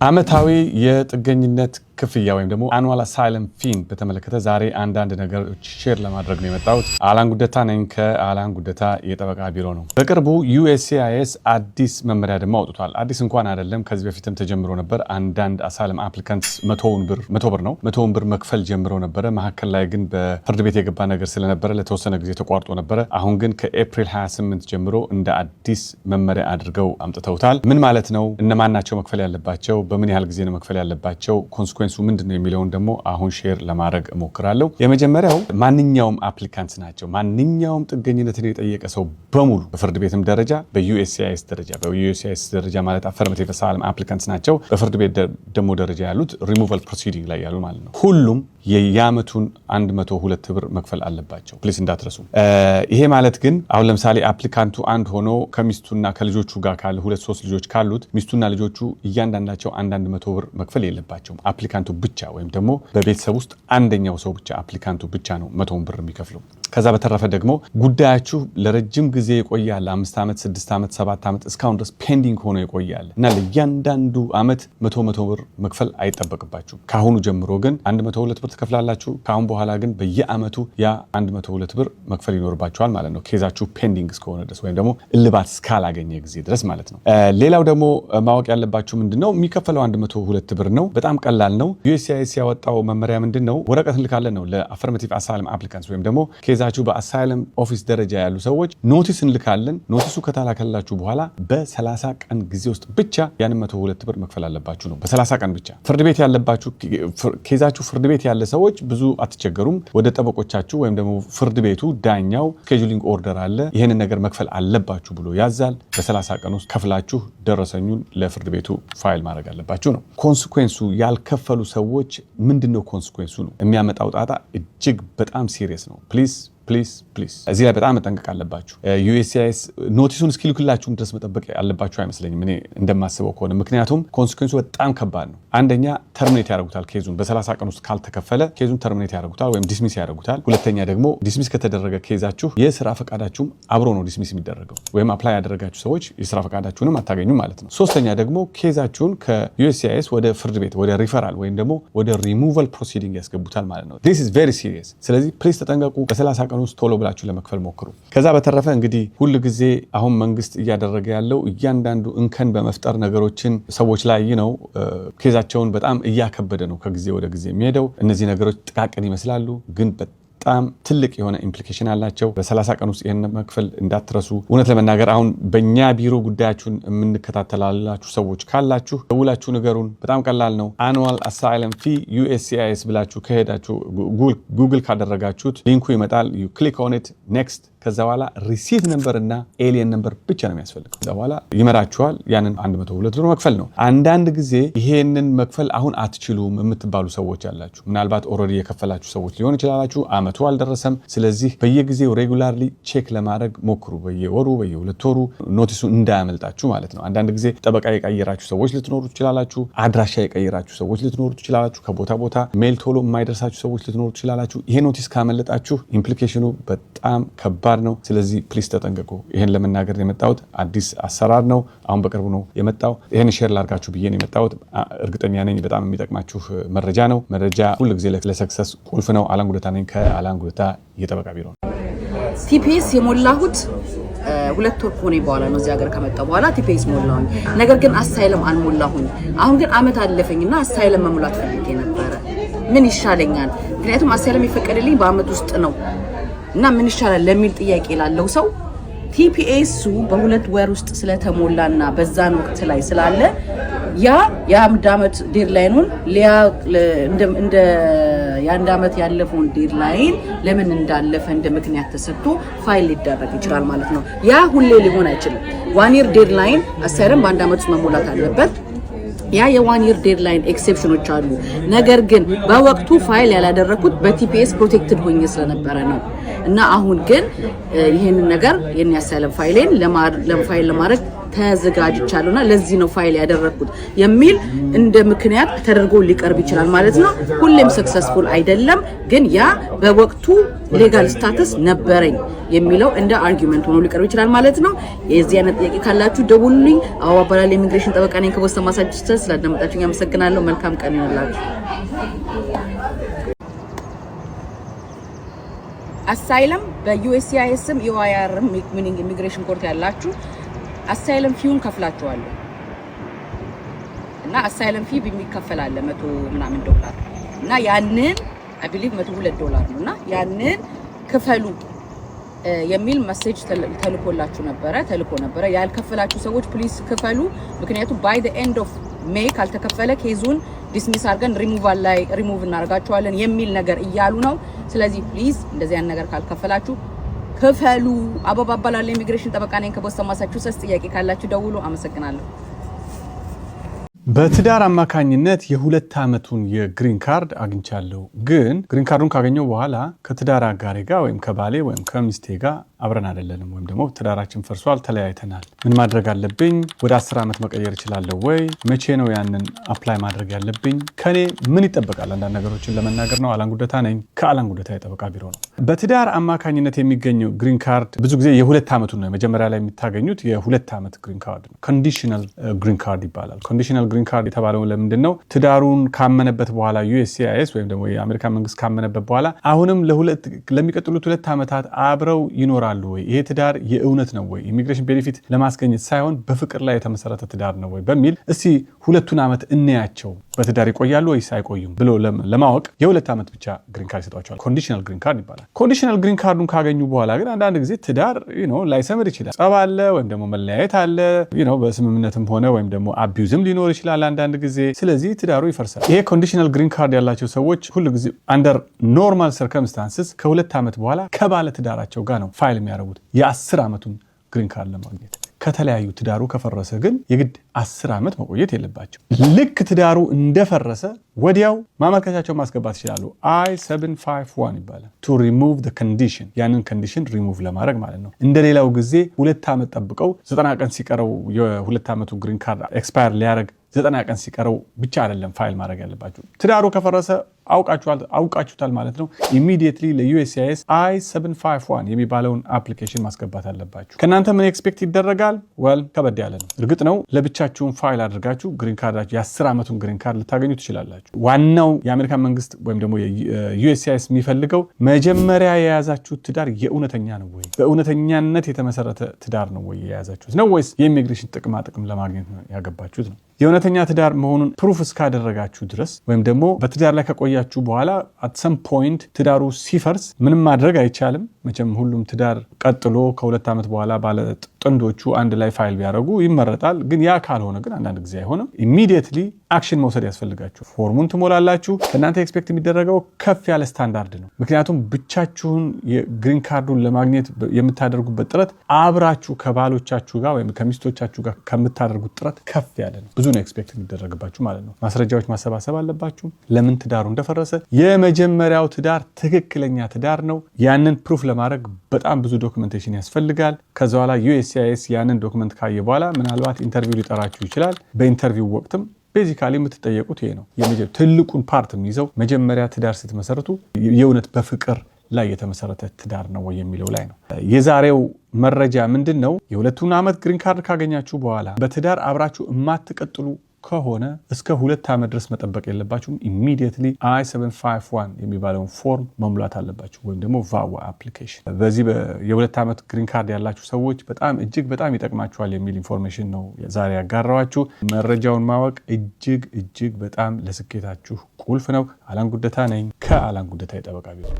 አመታዊ የጥገኝነት ክፍያ ወይም ደግሞ annual asylum fee በተመለከተ ዛሬ አንዳንድ ነገሮች ሼር ለማድረግ ነው የመጣሁት። አላን ጉደታ ነኝ ከአላን ጉደታ የጠበቃ ቢሮ ነው። በቅርቡ USCIS አዲስ መመሪያ ደግሞ አውጥቷል። አዲስ እንኳን አይደለም ከዚህ በፊትም ተጀምሮ ነበር። አንዳንድ asylum applicants 100 ብር ነው 100 ብር መክፈል ጀምሮ ነበር። መሐከል ላይ ግን በፍርድ ቤት የገባ ነገር ስለነበረ ለተወሰነ ጊዜ ተቋርጦ ነበር። አሁን ግን ከኤፕሪል 28 ጀምሮ እንደ አዲስ መመሪያ አድርገው አምጥተውታል። ምን ማለት ነው? እነማን ናቸው መክፈል ያለባቸው? በምን ያህል ጊዜ ነው መክፈል ያለባቸው? ኮንሲኩዌንሱ ምንድነው የሚለውን ደግሞ አሁን ሼር ለማድረግ እሞክራለሁ። የመጀመሪያው ማንኛውም አፕሊካንት ናቸው። ማንኛውም ጥገኝነትን የጠየቀ ሰው በሙሉ በፍርድ ቤትም ደረጃ በUSCIS ደረጃ ማለት affirmative asylum applicants ናቸው። በፍርድ ቤት ደግሞ ደረጃ ያሉት removal proceeding ላይ ያሉ ማለት ነው። ሁሉም የያመቱን 102 ብር መክፈል አለባቸው። ፕሊስ እንዳትረሱ። ይሄ ማለት ግን አሁን ለምሳሌ አፕሊካንቱ አንድ ሆኖ ከሚስቱና ከልጆቹ ጋር ካለ 2-3 ልጆች ካሉት ሚስቱና ልጆቹ እያንዳንዳቸው 100 ብር መክፈል የለባቸውም። አፕሊካንቱ ብቻ ወይም ደግሞ በቤተሰብ ውስጥ አንደኛው ሰው ብቻ አፕሊካንቱ ብቻ ነው 100 ብር የሚከፍለው። ከዛ በተረፈ ደግሞ ጉዳያችሁ ለረጅም ጊዜ ይቆያል። 5 ዓመት 6 ዓመት 7 ዓመት እስካሁን ድረስ ፔንዲንግ ሆኖ ይቆያል እና ለእያንዳንዱ ዓመት 100 ብር መክፈል አይጠበቅባችሁም። ካሁኑ ጀምሮ ግን 102 ብር ትከፍላላችሁ። ካሁን በኋላ ግን በየዓመቱ ያ 102 ብር መክፈል ይኖርባችኋል ማለት ነው። ኬዛችሁ ፔንዲንግ እስከሆነ ድረስ ወይም ደግሞ እልባት እስካላገኘ ጊዜ ድረስ ማለት ነው። ሌላው ደግሞ ማወቅ ያለባችሁ ምንድነው የሚከፈለው 102 ብር ነው። በጣም ቀላል ነው። USCIS ያወጣው መመሪያ ምንድነው? ወረቀት እንልካለን ነው ለአፈርማቲቭ አሳይለም አፕሊካንትስ ወይም ደግሞ ኬዛችሁ በአሳይለም ኦፊስ ደረጃ ያሉ ሰዎች ኖቲስ እንልካለን። ኖቲሱ ከተላከላችሁ በኋላ በ30 ቀን ጊዜ ውስጥ ብቻ ያን 102 ብር መክፈል አለባችሁ ነው። በ30 ቀን ብቻ። ፍርድ ቤት ያለባችሁ ኬዛችሁ ፍርድ ቤት ያለ ሰዎች ብዙ አትቸገሩም። ወደ ጠበቆቻችሁ ወይም ደግሞ ፍርድ ቤቱ ዳኛው ስኬጁሊንግ ኦርደር አለ፣ ይሄንን ነገር መክፈል አለባችሁ ብሎ ያዛል። በ30 ቀን ውስጥ ከፍላችሁ ደረሰኙን ለፍርድ ቤቱ ፋይል ማድረግ አለባችሁ ነው። ኮንሲኩዌንሱ ያልከፈሉ ሰዎች ምንድነው? ኮንሲኩዌንሱ ነው የሚያመጣው ጣጣ እጅግ በጣም ሲሪየስ ነው። ፕሊዝ እዚህ ላይ በጣም መጠንቀቅ አለባችሁ። USCIS ኖቲሱን እስኪልክላችሁም ድረስ መጠበቅ ያለባችሁ አይመስለኝም እኔ እንደማስበው ከሆነ። ምክንያቱም ኮንሲኩዌንሱ በጣም ከባድ ነው። አንደኛ ተርሚኔት ያደርጉታል ኬዙን። በ30 ቀን ውስጥ ካልተከፈለ ኬዙን ተርሚኔት ያደርጉታል ወይም ዲስሚስ ያደርጉታል። ሁለተኛ ደግሞ ዲስሚስ ከተደረገ ኬዛችሁ የስራ ፈቃዳችሁም አብሮ ነው ዲስሚስ የሚደረገው ወይም አፕላይ ያደረጋችሁ ሰዎች የስራ ፈቃዳችሁንም አታገኙም ማለት ነው። ሶስተኛ ደግሞ ኬዛችሁን ከUSCIS ወደ ፍርድ ቤት ወደ ሪፈራል ወይም ደግሞ ወደ ሪሙቫል ፕሮሲዲንግ ያስገቡታል ማለት ነው። this is very serious። ስለዚህ ፕሊዝ ተጠንቀቁ። በ30 ቀን ውስጥ ቶሎ ብላችሁ ለመክፈል ሞክሩ። ከዛ በተረፈ እንግዲህ ሁሉ ጊዜ አሁን መንግስት እያደረገ ያለው እያንዳንዱ እንከን በመፍጠር ነገሮችን ሰዎች ላይ ነው ኬዛቸውን በጣም እያከበደ ነው ከጊዜ ወደ ጊዜ የሚሄደው። እነዚህ ነገሮች ጥቃቅን ይመስላሉ ግን በጣም ትልቅ የሆነ ኢምፕሊኬሽን አላቸው። በ30 ቀን ውስጥ ይሄን መክፈል እንዳትረሱ። እውነት ለመናገር አሁን በእኛ ቢሮ ጉዳያችሁን የምንከታተላላችሁ ሰዎች ካላችሁ ደውላችሁ ንገሩን። በጣም ቀላል ነው። annual asylum fee USCIS ብላችሁ ከሄዳችሁ ጉግል ካደረጋችሁት ሊንኩ ይመጣል። you click on it next ከዛ በኋላ ሪሲት ነምበር እና ኤሊየን ነምበር ብቻ ነው የሚያስፈልገው። ከዛ በኋላ ይመራችኋል። ያንን 102 ብር መክፈል ነው። አንዳንድ ጊዜ ይሄንን መክፈል አሁን አትችሉም የምትባሉ ሰዎች አላችሁ። ምናልባት ኦልሬዲ የከፈላችሁ ሰዎች ሊሆን ይችላላችሁ። አመቱ አልደረሰም። ስለዚህ በየጊዜው ሬጉላርሊ ቼክ ለማድረግ ሞክሩ። በየወሩ በየ2 ወሩ ኖቲሱ እንዳያመልጣችሁ ማለት ነው። አንዳንድ ጊዜ ጠበቃ የቀየራችሁ ሰዎች ልትኖሩ ትችላላችሁ። አድራሻ የቀየራችሁ ሰዎች ልትኖሩ ትችላላችሁ። ከቦታ ቦታ ሜል ቶሎ የማይደርሳችሁ ሰዎች ልትኖሩ ትችላላችሁ። ይሄ ኖቲስ ካመለጣችሁ ኢምፕሊኬሽኑ በጣም ከባድ ነው። ስለዚህ ፕሊስ ተጠንቀቁ። ይሄን ለመናገር የመጣሁት አዲስ አሰራር ነው። አሁን በቅርቡ ነው የመጣው። ይሄን ሼር ላድርጋችሁ ብዬ ነው የመጣሁት። እርግጠኛ ነኝ በጣም የሚጠቅማችሁ መረጃ ነው። መረጃ ሁሉ ጊዜ ለሰክሰስ ቁልፍ ነው። አላን ጉደታ ነኝ ከአላን ጉደታ የጠበቃ ቢሮ ነው። TPS የሞላሁት 2 ወር ሆነ በኋላ ነው እዚህ ሀገር ከመጣ በኋላ TPS ሞላሁኝ። ነገር ግን አሳይለም አልሞላሁኝ። አሁን ግን አመት አለፈኝና አሳይለም መሙላት ፈልጌ ነበር። ምን ይሻለኛል? ምክንያቱም አሳይለም ይፈቀድልኝ በአመት ውስጥ ነው እና ምን ይሻላል ለሚል ጥያቄ ላለው ሰው TPSሱ በ2 ወር ውስጥ ስለተሞላና በዛን ወቅት ላይ ስላለ የአንድ አመት ዴድላይኑን እንደ የአንድ አመት ያለፈውን ዴድላይን ለምን እንዳለፈ እንደ ምክንያት ተሰጥቶ ፋይል ሊደረግ ይችላል ማለት ነው። ያ ሁሌ ሊሆን አይችልም። 1 year ዴድላይን አሳይለም በአንድ አመት ውስጥ መሞላት አለበት። ያ የ1 year ዴድላይን ኤክሴፕሽኖች አሉ። ነገር ግን በወቅቱ ፋይል ያላደረኩት በTPS ፕሮቴክትድ ሆኜ ስለነበረ ነው እና አሁን ግን ይሄንን ነገር የኔ አሳይለም ፋይሌን ለፋይል ለማድረግ ተዘጋጅቻለሁና ለዚህ ነው ፋይል ያደረኩት የሚል እንደ ምክንያት ተደርጎ ሊቀርብ ይችላል ማለት ነው። ሁሌም ሰክሰስፉል አይደለም፣ ግን ያ በወቅቱ ሌጋል ስታተስ ነበረኝ የሚለው እንደ አርጊውመንት ሆኖ ሊቀርብ ይችላል ማለት ነው። የዚህ አይነት ጥያቄ ካላችሁ ደውሉልኝ። አበባ ባላል ኢሚግሬሽን ጠበቃ ነኝ ከቦስተን ማሳቹሴትስ። ስላዳመጣችሁኝ አመሰግናለሁ። መልካም ቀን ይሁንላችሁ። አሳይለም በዩኤስሲአይኤስም ዩአይአርም ሚኒንግ ኢሚግሬሽን ኮርት ያላችሁ አሳይለም ፊውን ከፍላችኋል እና አሳይለም ፊ በሚከፈል አለ $100 እና ያንን አይ ቢሊቭ $102 ነውና ያንን ክፈሉ የሚል ሜሴጅ ተልኮ ነበረ። ያልከፈላችሁ ሰዎች ፕሊዝ ክፈሉ፣ ምክንያቱም ባይ ዘ ኤንድ ኦፍ ሜይ ካልተከፈለ ኬዙን ዲስሚስ አድርገን ሪሙቭ እናደርጋቸዋለን የሚል ነገር እያሉ ነው። ስለዚህ ፕሊዝ እንደዚህ ያን ነገር ካልከፈላችሁ ክፈሉ። አበባ ባላል ኢሚግሬሽን ጠበቃ ነኝ ከቦስተን ማሳቹሴትስ። ጥያቄ ካላችሁ ደውሉ። አመሰግናለሁ። በትዳር አማካኝነት የ2 ዓመቱን የግሪን ካርድ አግኝቻለሁ። ግን ግሪን ካርዱን ካገኘው በኋላ ከትዳር አጋሬ ጋር ወይም ከባሌ ወይም ከሚስቴ ጋር አብረን አይደለንም፣ ወይም ደግሞ ትዳራችን ፈርሷል፣ ተለያይተናል። ምን ማድረግ አለብኝ? ወደ 10 ዓመት መቀየር እችላለሁ ወይ? መቼ ነው ያንን አፕላይ ማድረግ ያለብኝ? ከኔ ምን ይጠበቃል? አንዳንድ ነገሮችን ለመናገር ነው። አላን ጉደታ ነኝ ከአላን ጉደታ የጠበቃ ቢሮ ነው። በትዳር አማካኝነት የሚገኘው ግሪን ካርድ ብዙ ጊዜ የ2 ዓመቱን ነው። መጀመሪያ ላይ የሚታገኙት የ2 ዓመት ግሪን ካርድ ነው። ኮንዲሽናል ግሪን ካርድ ይባላል። ኮንዲሽናል ግሪን ካርድ የተባለው ለምንድን ነው? ትዳሩን ካመነበት በኋላ ዩኤስሲአይኤስ ወይም ደግሞ የአሜሪካ መንግስት ካመነበት በኋላ አሁንም ለሚቀጥሉት 2 ዓመታት አብረው ይኖራሉ ወይ? ይሄ ትዳር የእውነት ነው ወይ? ኢሚግሬሽን ቤኔፊት ለማስገኘት ሳይሆን በፍቅር ላይ የተመሰረተ ትዳር ነው ወይ በሚል እስቲ 2 ዓመት እንያቸው። በትዳር ይቆያሉ ወይስ አይቆዩም ብሎ ለማወቅ የ2 ዓመት ብቻ ግሪን ካርድ ይሰጧቸዋል። ኮንዲሽናል ግሪን ካርድ ይባላል። ኮንዲሽናል ግሪን ካርዱን ካገኙ በኋላ ግን አንዳንድ ጊዜ ትዳር ላይሰምር ይችላል። ጸብ አለ ወይም ደግሞ መለያየት አለ። በስምምነትም ሆነ ወይም ደግሞ አቢዩዝም ሊኖር ይችላል አንዳንድ ጊዜ። ስለዚህ ትዳሩ ይፈርሳል። ይሄ ኮንዲሽናል ግሪን ካርድ ያላቸው ሰዎች ሁሉ ጊዜ አንደር ኖርማል ሰርከምስታንስስ ከ2 ዓመት በኋላ ከባለ ትዳራቸው ጋር ነው ፋይል የሚያደርጉት የ10 ዓመቱን ግሪን ካርድ ለማግኘት። ከተለያዩ ትዳሩ ከፈረሰ ግን የግድ 10 ዓመት መቆየት የለባቸው። ልክ ትዳሩ እንደፈረሰ ወዲያው ማመልከቻቸው ማስገባት ይችላሉ። I-751 ይባላል። to remove the condition፣ ያንን ኮንዲሽን ሪሙቭ ለማድረግ ማለት ነው። እንደሌላው ጊዜ 2 ዓመት ጠብቀው 90 ቀን ሲቀረው የ2 ዓመቱ ግሪን ካርድ ኤክስፓየር ሊያደርግ 90 ቀን ሲቀረው ብቻ አይደለም ፋይል ማድረግ ያለባችሁ። ትዳሩ ከፈረሰ አውቃችሁታል ማለት ነው። ኢሚዲየትሊ ለዩኤስሲአይኤስ I-751 የሚባለውን አፕሊኬሽን ማስገባት አለባችሁ። ከእናንተ ምን ኤክስፔክት ይደረጋል? ወል ከበድ ያለ ነው። እርግጥ ነው ለብቻችሁን ፋይል አድርጋችሁ ግሪን ካርዳችሁ የ10 ዓመቱን ግሪን ካርድ ልታገኙ ትችላላችሁ። ዋናው የአሜሪካን መንግስት ወይም ደግሞ የዩኤስሲአይኤስ የሚፈልገው መጀመሪያ የያዛችሁት ትዳር የእውነተኛ ነው ወይ? በእውነተኛነት የተመሰረተ ትዳር ነው ወይ የያዛችሁት ነው ወይስ የኢሚግሬሽን ጥቅም ለማግኘት ነው ያገባችሁት ነው? የእውነተኛ ትዳር መሆኑን ፕሩፍ እስካደረጋችሁ ድረስ ወይም ደግሞ በትዳር ላይ ከቆያችሁ በኋላ at some point ትዳሩ ሲፈርስ ምንም ማድረግ አይቻልም። መቼም ሁሉም ትዳር ቀጥሎ ከ2 ዓመት በኋላ ባለ ጥንዶቹ አንድ ላይ ፋይል ቢያደርጉ ይመረጣል። ግን ያ ካልሆነ ግን አንዳንድ ጊዜ አይሆንም። ኢሚዲየትሊ አክሽን መውሰድ ያስፈልጋችሁ። ፎርሙን ትሞላላችሁ። ከእናንተ ኤክስፔክት የሚደረገው ከፍ ያለ ስታንዳርድ ነው። ምክንያቱም ብቻችሁን የግሪን ካርዱን ለማግኘት የምታደርጉበት ጥረት አብራችሁ ከባሎቻችሁ ጋር ወይም ከሚስቶቻችሁ ጋር ከምታደርጉት ጥረት ከፍ ያለ ነው። ብዙ ነው ኤክስፔክት የሚደረግባችሁ ማለት ነው። ማስረጃዎች ማሰባሰብ አለባችሁ። ለምን ትዳሩ እንደፈረሰ፣ የመጀመሪያው ትዳር ትክክለኛ ትዳር ነው፣ ያንን ፕሩፍ ለማድረግ በጣም ብዙ ዶክመንቴሽን ያስፈልጋል። ከዛ በኋላ ዩኤስሲአይኤስ ያንን ዶክመንት ካየ በኋላ ምናልባት ኢንተርቪው ሊጠራችሁ ይችላል። በኢንተርቪው ወቅትም ቤዚካሊ የምትጠየቁት ይሄ ነው። ትልቁን ፓርት የሚይዘው መጀመሪያ ትዳር ስትመሰርቱ የእውነት በፍቅር ላይ የተመሰረተ ትዳር ነው ወይ የሚለው ላይ ነው። የዛሬው መረጃ ምንድን ነው? የ2 ዓመት ግሪን ካርድ ካገኛችሁ በኋላ በትዳር አብራችሁ የማትቀጥሉ ከሆነ እስከ 2 ዓመት ድረስ መጠበቅ የለባችሁም። ኢሚዲየትሊ I-751 የሚባለውን ፎርም መሙላት አለባችሁ፣ ወይም ደግሞ ቫዋ አፕሊኬሽን። በዚህ የ2 ዓመት ግሪን ካርድ ያላችሁ ሰዎች እጅግ በጣም ይጠቅማችኋል የሚል ኢንፎርሜሽን ነው ዛሬ ያጋራዋችሁ። መረጃውን ማወቅ እጅግ በጣም ለስኬታችሁ ቁልፍ ነው። አላን ጉደታ ነኝ ከአላን ጉደታ የጠበቃ ቢሮ።